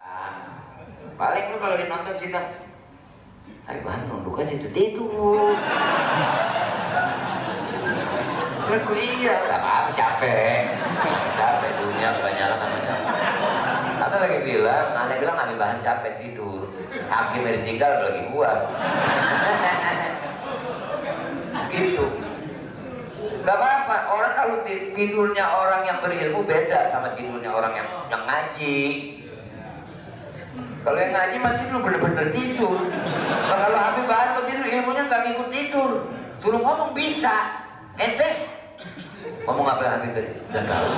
Paling lu kalau nonton sini, ayo Bang, nunduk aja itu tidur. Aku iya, gak apa-apa, capek dunia kebanyakan namanya. Ada lagi bilang, aneh bilang Habib Bahar capek tidur. Hakim yang ditinggal lagi gua. Gitu. Gak apa-apa, orang kalau tidurnya orang yang berilmu beda sama tidurnya orang yang ngaji. Kalau yang ngaji mah tidur bener-bener tidur. Kalau Habib Bahar mau tidur, ilmunya nggak ngikut tidur. Suruh ngomong bisa, ente ngomong apa Habib tadi? Udah tahu.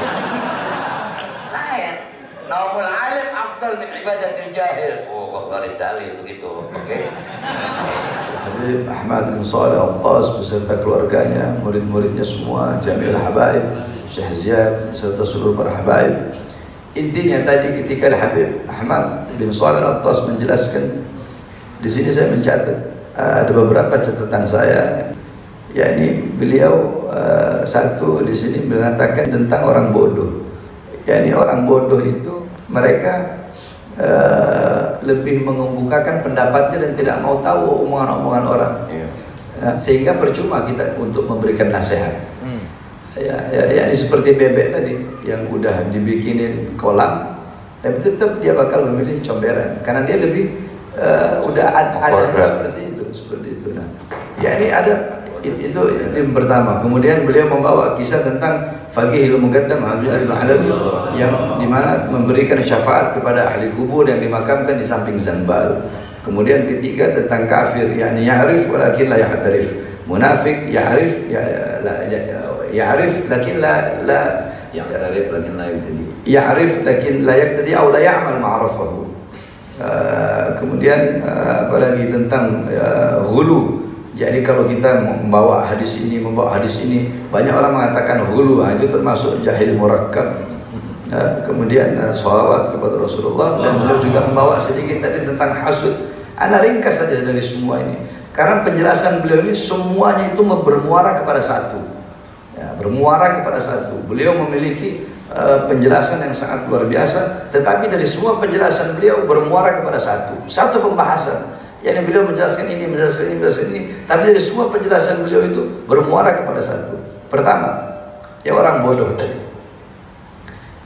Lain. Naumul alim afdal min ibadatil jahil. Oh, kok dari dalil begitu, oke? Habib Ahmad bin Shalih Al-Attas beserta keluarganya, murid-muridnya semua, Jami'ul Habaib, Syekh Ziyad beserta seluruh para habaib. Intinya tadi ketika Habib Ahmad bin Shalih Al-Attas menjelaskan, di sini saya mencatat ada beberapa catatan saya, yakni beliau satu di sini mengatakan tentang orang bodoh, yakni orang bodoh itu mereka lebih mengemukakan pendapatnya dan tidak mau tahu omongan-omongan orang, sehingga percuma kita untuk memberikan nasihat. Ya, ini seperti bebek tadi yang udah dibikinin kolam, tapi tetap dia bakal memilih comberan karena dia lebih udah ada seperti itu. Nah, ya ini ada itu yang pertama. Kemudian beliau membawa kisah tentang Faqihul Muqaddam Habib Al-Alawi yang dimana memberikan syafaat kepada ahli kubur yang dimakamkan di samping Zanbal. Kemudian ketiga tentang kafir, yakni ya'rif walakin la ya'tarif, munafik ya'rif ya'rif lakin la ya'tarif lakin la yaktadi, ya'rif lakin la yaktadi atau la ya'mal ma'rafahu. Kemudian apalagi tentang ghulu. Jadi kalau kita membawa hadis ini, banyak orang mengatakan ghulu, itu termasuk jahil murakkab. Kemudian sholawat kepada Rasulullah, dan beliau juga membawa sedikit tadi tentang hasud. Ana ringkas saja dari semua ini, karena penjelasan beliau ini semuanya itu bermuara kepada satu, bermuara kepada satu. Beliau memiliki penjelasan yang sangat luar biasa, tetapi dari semua penjelasan beliau bermuara kepada satu pembahasan. Yang beliau menjelaskan ini, tapi dari semua penjelasan beliau itu bermuara kepada satu. Pertama, ya orang bodoh tadi.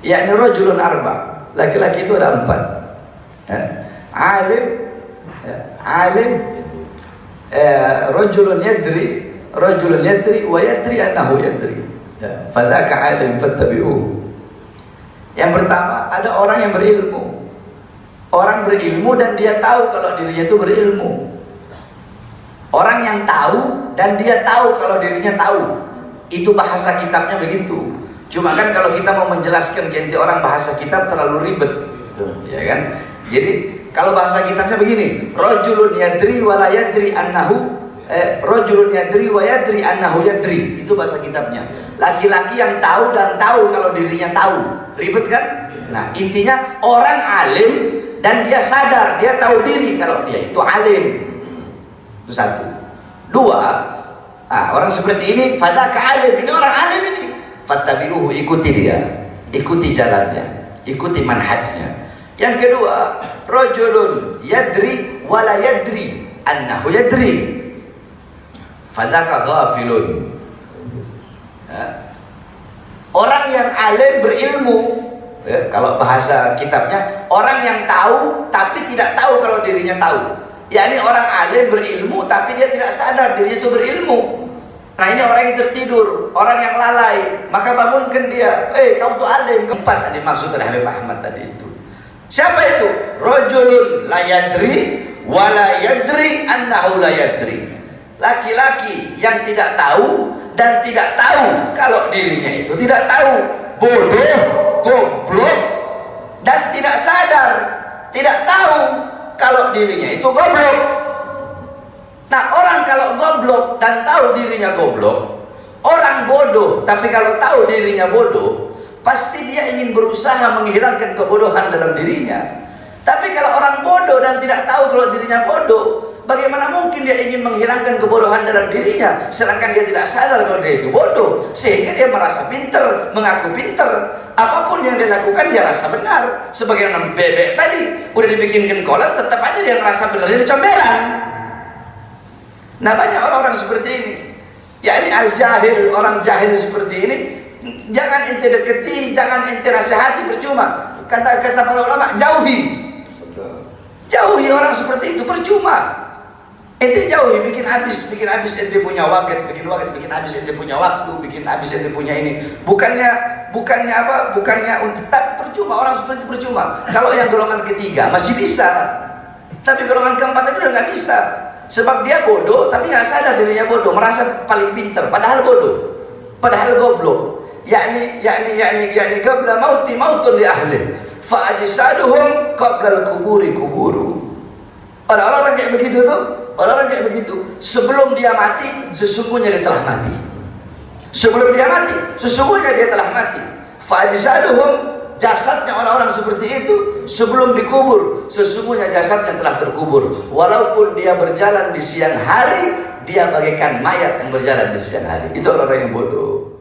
Yakni rajulun arba, laki-laki itu ada 4. Alim, rajulun yadri wa yadri annahu yadri. Fadzaka alim fattabi'uhu. Yang pertama, ada orang yang berilmu. Orang berilmu dan dia tahu kalau dirinya itu berilmu. Orang yang tahu dan dia tahu kalau dirinya tahu. Itu bahasa kitabnya begitu. Cuma kan kalau kita mau menjelaskan ganti orang bahasa kitab terlalu ribet, ya kan? Jadi kalau bahasa kitabnya begini, rajulun yadri wa la yadri annahu rajulun yadri wa yadri annahu yadri. Itu bahasa kitabnya. Laki-laki yang tahu dan tahu kalau dirinya tahu. Ribet kan? Nah, intinya orang alim dan dia sadar, dia tahu diri kalau dia itu alim. Itu satu. Dua, orang seperti ini fadzaka alim, ini orang alim ini. Fattabi'uhu, ikuti dia, ikuti jalannya, ikuti manhajnya. Yang kedua, rajulun yadri wa la yadri annahu yadri. Fadzaka ghafilun. Orang yang alim berilmu, kalau bahasa kitabnya, orang yang tahu tapi tidak tahu kalau dirinya tahu. Yakni orang alim berilmu tapi dia tidak sadar dirinya itu berilmu. Nah, ini orang yang tertidur, orang yang lalai, maka bangunkan dia. Kau tuh alim. Keempat tadi maksud dari Habib Ahmad tadi itu. Siapa itu? Rajulun la yadri wa la yadri annahu la yadri. Laki-laki yang tidak tahu dan tidak tahu kalau dirinya itu tidak tahu. Bodoh, goblok, dan tidak sadar, tidak tahu kalau dirinya itu goblok. Nah, orang kalau goblok dan tahu dirinya goblok, orang bodoh tapi kalau tahu dirinya bodoh, pasti dia ingin berusaha menghilangkan kebodohan dalam dirinya. Tapi kalau orang bodoh dan tidak tahu kalau dirinya bodoh, bagaimana mungkin dia ingin menghilangkan kebodohan dalam dirinya, sedangkan dia tidak sadar kalau dia itu bodoh, sehingga dia merasa pinter, mengaku pinter. Apapun yang dia lakukan dia rasa benar. Sebagaimana bebek tadi, udah dibikinkan kolam, tetap aja dia ngerasa benar, jadi comberan. Nah, banyak orang-orang seperti ini. Ya, ini al-jahil, orang jahil seperti ini. Jangan ente deketi, jangan ente nasihati, percuma. Kata para ulama, jauhi. Jauhi orang seperti itu, percuma. Ente jauhi, bikin habis ente punya waktu, bikin habis ente punya waktu, bikin habis ente punya ini. Bukannya untuk, tapi percuma, orang seperti itu percuma. Kalau yang golongan ketiga masih bisa, tapi golongan keempat itu udah nggak bisa. Sebab dia bodoh, tapi nggak sadar dirinya bodoh, merasa paling pinter, padahal bodoh, padahal goblok. Yakni qabla mautun li ahli fa ajsaduhum qabla al-kuburi kuburu. Orang-orang kayak begitu tuh, orang-orang kayak begitu, sebelum dia mati sesungguhnya dia telah mati. Sebelum dia mati sesungguhnya dia telah mati. Fa ajsaduhum, jasadnya orang-orang seperti itu sebelum dikubur sesungguhnya jasadnya telah terkubur. Walaupun dia berjalan di siang hari, dia bagaikan mayat yang berjalan di siang hari. Itu orang-orang yang bodoh.